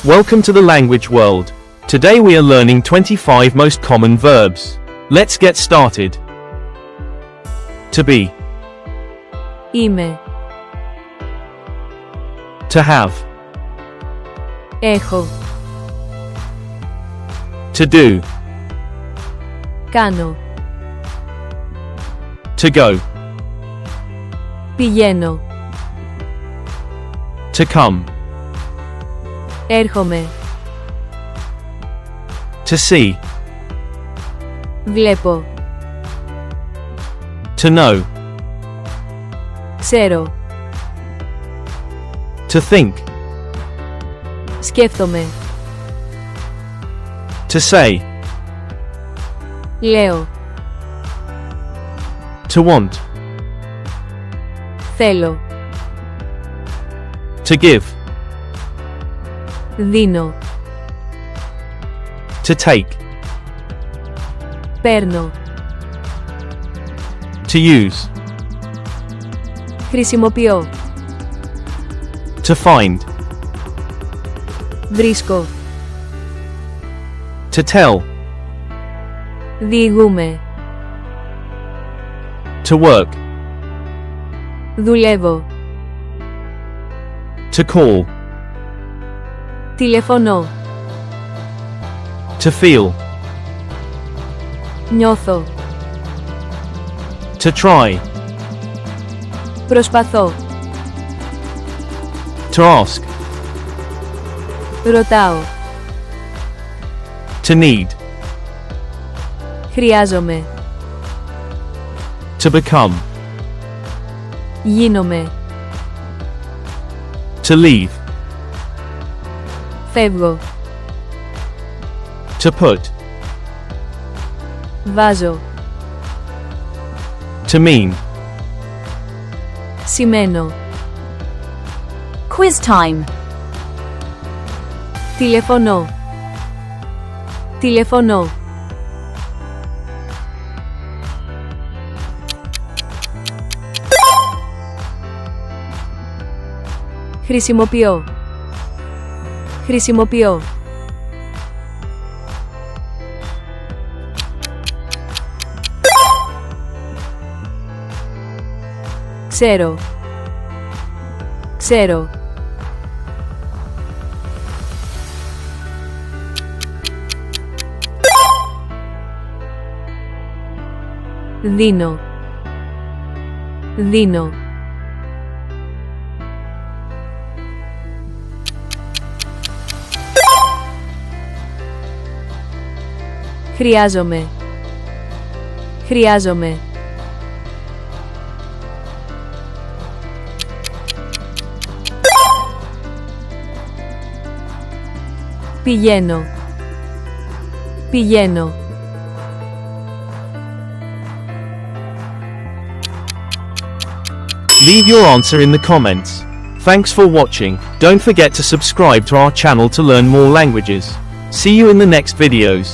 Welcome to the language world. Today we are learning 25 most common verbs. Let's get started. To be. Είμαι. To have. Έχω. To do. Κάνω. To go. Πηγαίνω. To come. Έρχομαι. To see. Βλέπω. To know. Ξέρω. To think. Σκέφτομαι. To say. Λέω. To want. Θέλω. To give. Δίνω. To take. Παίρνω. To use. Χρησιμοποιώ. To find. Βρίσκω. To tell. Διηγούμε. To work. Δουλεύω. To call. Τηλεφωνώ. To feel. Νιώθω. To try. Προσπαθώ. To ask. Ρωτάω. To need. Χρειάζομαι. To become. Γίνομαι. To leave. Φεύγω. To put. Βάζω. To mean. Σημαίνω. Quiz time. Τηλεφωνώ. Τηλεφωνώ. Χρησιμοποιώ. Χρησιμοποιώ. Ξέρω. Ξέρω. Δίνω. Δίνω. Χρειάζομαι. Χρειάζομαι. Πηγαίνω. Πηγαίνω. Leave your answer in the comments. Thanks for watching. Don't forget to subscribe to our channel to learn more languages. See you in the next videos.